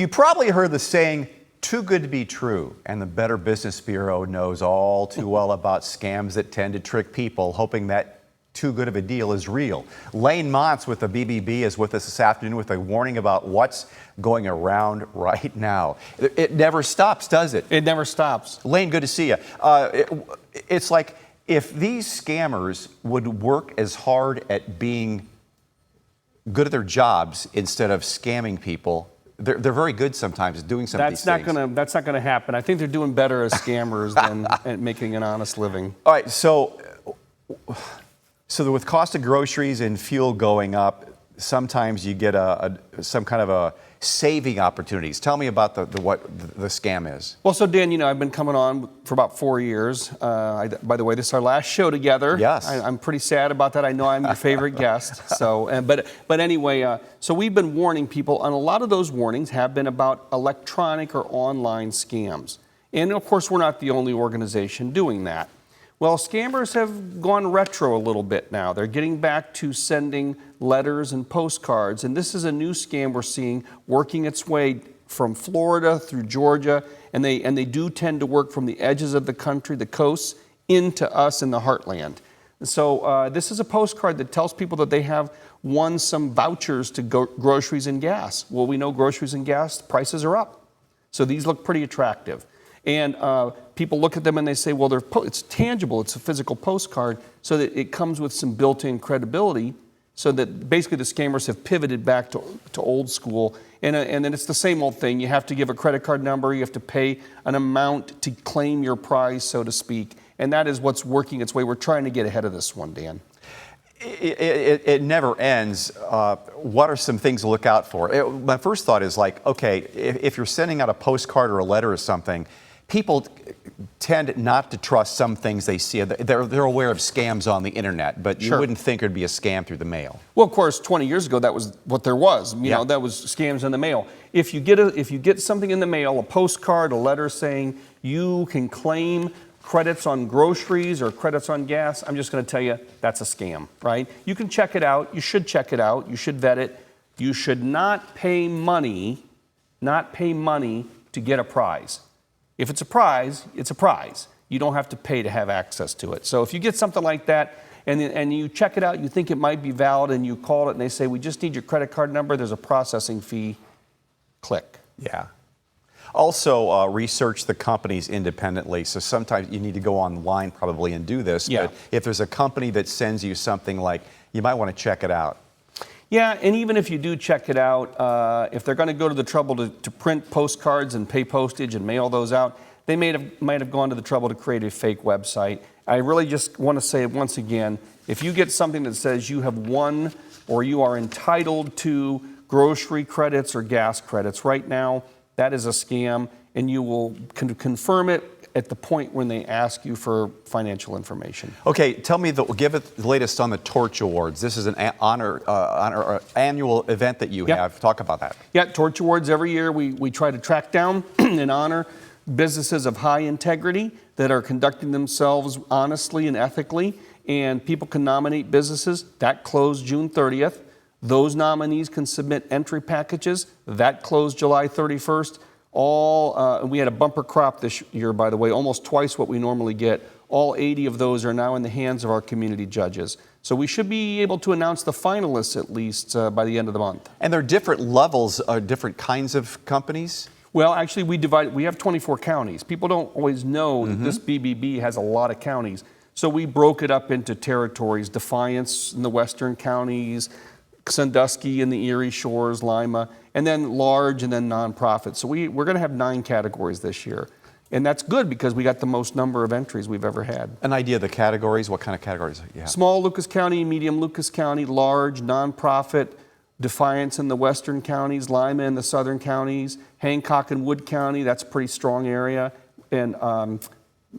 You probably heard the saying, too good to be true, and the Better Business Bureau knows all too well about scams that tend to trick people, hoping that too good of a deal is real. Lane Montz with the BBB is with us this afternoon with a warning about what's going around right now. It never stops, does it? It never stops. Lane, good to see you. It's like if these scammers would work as hard at being good at their jobs instead of scamming people, they're very good sometimes at doing some of these things. That's not gonna happen. I think they're doing better as scammers than at making an honest living. All right, so with cost of groceries and fuel going up, sometimes you get some kind of a saving opportunities. Tell me about what the scam is. Well, so Dan, I've been coming on for about 4 years. By the way, this is our last show together. Yes. I'm pretty sad about that. I know I'm your favorite guest. So, but anyway, so we've been warning people, and a lot of those warnings have been about electronic or online scams. And of course, we're not the only organization doing that. Well, scammers have gone retro a little bit now. They're getting back to sending letters and postcards, and this is a new scam we're seeing working its way from Florida through Georgia, and they do tend to work from the edges of the country, the coasts, into us in the heartland. So this is a postcard that tells people that they have won some vouchers to groceries and gas. Well, we know groceries and gas prices are up, so these look pretty attractive. And people look at them and they say, well, it's tangible, it's a physical postcard, so that it comes with some built-in credibility, so that basically the scammers have pivoted back to old school. And then it's the same old thing. You have to give a credit card number, you have to pay an amount to claim your prize, so to speak. And that is what's working its way. We're trying to get ahead of this one, Dan. It never ends. What are some things to look out for? My first thought is like, okay, if you're sending out a postcard or a letter or something, people tend not to trust some things they see. They're aware of scams on the internet, but you wouldn't think there'd be a scam through the mail. Well, of course, 20 years ago, that was what there was. You know, that was scams in the mail. If you get something in the mail, a postcard, a letter saying you can claim credits on groceries or credits on gas, I'm just going to tell you that's a scam, right? You can check it out. You should check it out. You should vet it. You should not pay money to get a prize. If it's a prize, it's a prize. You don't have to pay to have access to it. So if you get something like that and you check it out, you think it might be valid, and you call it and they say, we just need your credit card number, there's a processing fee, click. Yeah. Also, research the companies independently. So sometimes you need to go online probably and do this. Yeah. But if there's a company that sends you something, like, you might want to check it out. Yeah, and even if you do check it out, if they're going to go to the trouble to print postcards and pay postage and mail those out, they might have gone to the trouble to create a fake website. I really just want to say once again, if you get something that says you have won or you are entitled to grocery credits or gas credits, right now, that is a scam, and you will confirm it at the point when they ask you for financial information. Okay, give it the latest on the Torch Awards. This is an annual event that you have. Talk about that. Yeah, Torch Awards every year. We try to track down and honor businesses of high integrity that are conducting themselves honestly and ethically, and people can nominate businesses. That closed June 30th. Those nominees can submit entry packages. That closed July 31st. We had a bumper crop this year, by the way, almost twice what we normally get. All 80 of those are now in the hands of our community judges. So we should be able to announce the finalists at least by the end of the month. And there are different levels, different kinds of companies? Well, actually, we have 24 counties. People don't always know that this BBB has a lot of counties. So we broke it up into territories: Defiance in the western counties, Sandusky in the Erie Shores, Lima, and then large, and then nonprofit. So we're going to have 9 categories this year. And that's good because we got the most number of entries we've ever had. An idea of the categories? What kind of categories do you have? Small Lucas County, medium Lucas County, large, nonprofit, Defiance in the western counties, Lima in the southern counties, Hancock and Wood County, that's a pretty strong area, and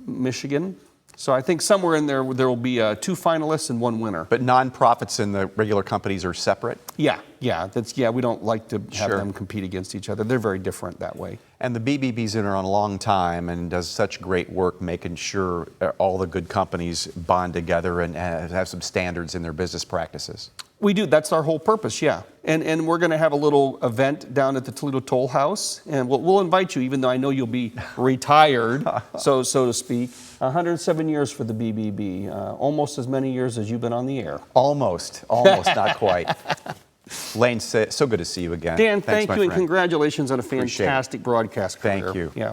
Michigan. So I think somewhere in there will be 2 finalists and 1 winner. But nonprofits and the regular companies are separate? Yeah, Yeah, we don't like to have Sure. them compete against each other. They're very different that way. And the BBB's been around a long time and does such great work making sure all the good companies bond together and have some standards in their business practices. We do. That's our whole purpose, yeah. And we're going to have a little event down at the Toledo Toll House, and we'll invite you, even though I know you'll be retired, so to speak. 107 years for the BBB, almost as many years as you've been on the air. Almost, not quite. Lane, so good to see you again. Dan, Thanks, thank my you, and friend. congratulations on a Appreciate it. fantastic broadcast career. Thank you. Yeah.